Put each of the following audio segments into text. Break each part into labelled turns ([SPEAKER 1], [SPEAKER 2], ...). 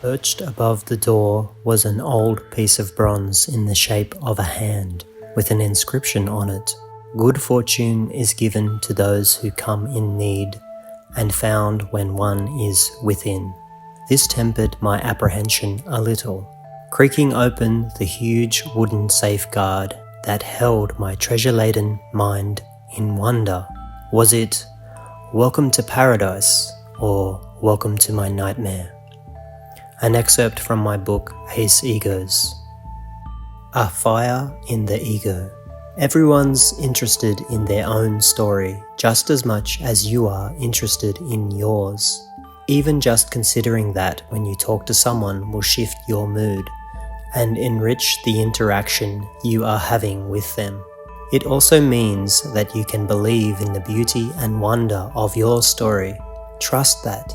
[SPEAKER 1] Perched above the door was an old piece of bronze in the shape of a hand, with an inscription on it. Good fortune is given to those who come in need, and found when one is within. This tempered my apprehension a little. Creaking open the huge wooden safeguard that held my treasure-laden mind in wonder. Was it, "Welcome to paradise," or "Welcome to my nightmare"? An excerpt from my book, Ace Egos. A fire in the ego. Everyone's interested in their own story, just as much as you are interested in yours. Even just considering that when you talk to someone will shift your mood and enrich the interaction you are having with them. It also means that you can believe in the beauty and wonder of your story, trust that,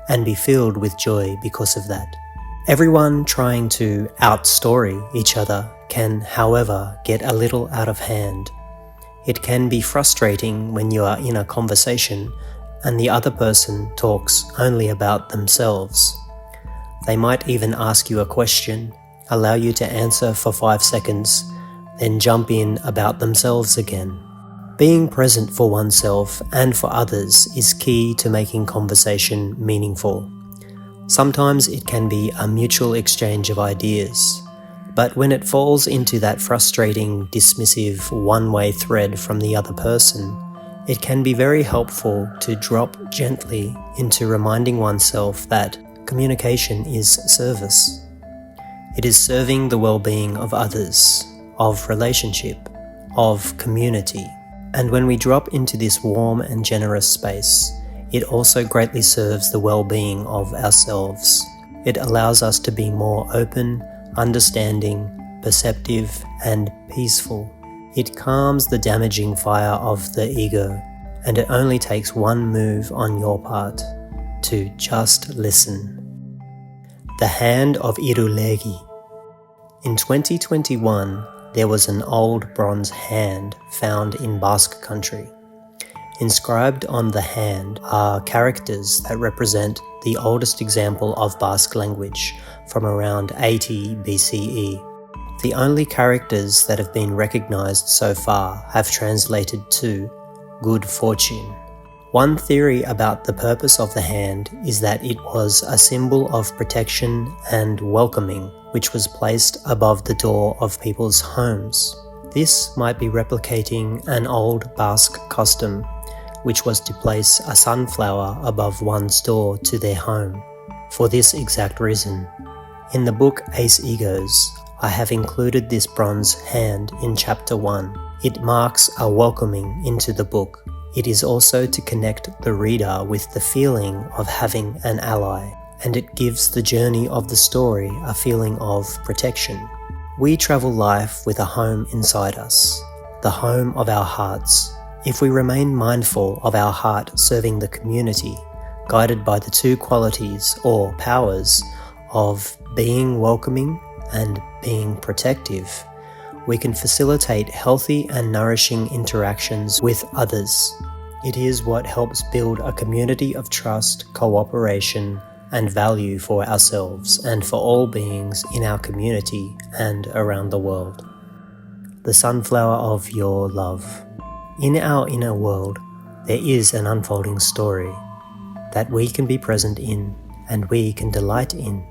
[SPEAKER 1] and be filled with joy because of that. Everyone trying to outstory each other can, however, get a little out of hand. It can be frustrating when you are in a conversation and the other person talks only about themselves. They might even ask you a question, allow you to answer for 5 seconds, then jump in about themselves again. Being present for oneself and for others is key to making conversation meaningful. Sometimes it can be a mutual exchange of ideas, but when it falls into that frustrating, dismissive, one-way thread from the other person, it can be very helpful to drop gently into reminding oneself that communication is service. It is serving the well-being of others, of relationship, of community. And when we drop into this warm and generous space, it also greatly serves the well-being of ourselves. It allows us to be more open, understanding, perceptive, and peaceful. It calms the damaging fire of the ego, and it only takes one move on your part to just listen. The Hand of Irulegi. In 2021, there was an old bronze hand found in Basque country. Inscribed on the hand are characters that represent the oldest example of Basque language from around 80 BCE. The only characters that have been recognized so far have translated to good fortune. One theory about the purpose of the hand is that it was a symbol of protection and welcoming, which was placed above the door of people's homes. This might be replicating an old Basque custom, which was to place a sunflower above one's door to their home, for this exact reason. In the book Ace Egos, I have included this bronze hand in chapter 1. It marks a welcoming into the book. It is also to connect the reader with the feeling of having an ally, and it gives the journey of the story a feeling of protection. We travel life with a home inside us, the home of our hearts. If we remain mindful of our heart serving the community, guided by the two qualities or powers of being welcoming and being protective, we can facilitate healthy and nourishing interactions with others. It is what helps build a community of trust, cooperation, and value for ourselves and for all beings in our community and around the world. The sunflower of your love. In our inner world, there is an unfolding story that we can be present in and we can delight in.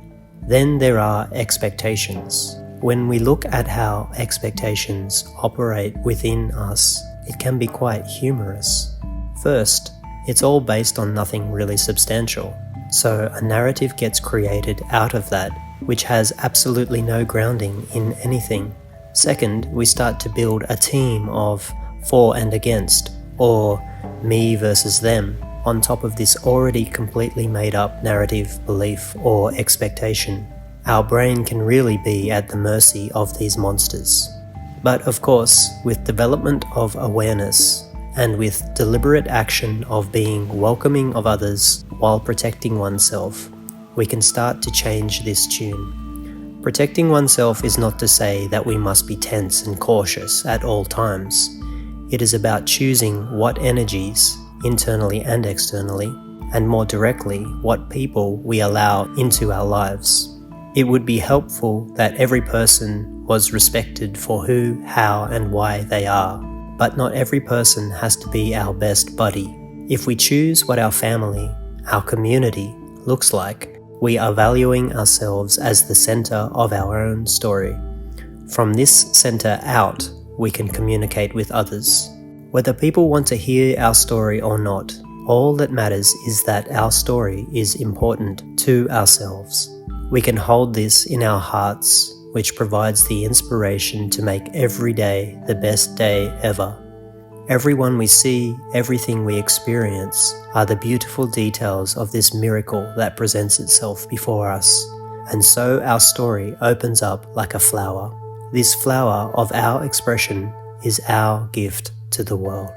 [SPEAKER 1] Then there are expectations. When we look at how expectations operate within us, it can be quite humorous. First, it's all based on nothing really substantial. So a narrative gets created out of that, which has absolutely no grounding in anything. Second, we start to build a team of for and against, or me versus them, on top of this already completely made up narrative, belief, or expectation. Our brain can really be at the mercy of these monsters. But of course, with development of awareness, and with deliberate action of being welcoming of others while protecting oneself, we can start to change this tune. Protecting oneself is not to say that we must be tense and cautious at all times. It is about choosing what energies, internally and externally, and more directly, what people we allow into our lives. It would be helpful that every person was respected for who, how, and why they are, but not every person has to be our best buddy. If we choose what our family, our community, looks like, we are valuing ourselves as the center of our own story. From this center out, we can communicate with others. Whether people want to hear our story or not, all that matters is that our story is important to ourselves. We can hold this in our hearts, which provides the inspiration to make every day the best day ever. Everyone we see, everything we experience, are the beautiful details of this miracle that presents itself before us. And so our story opens up like a flower. This flower of our expression is our gift to the world.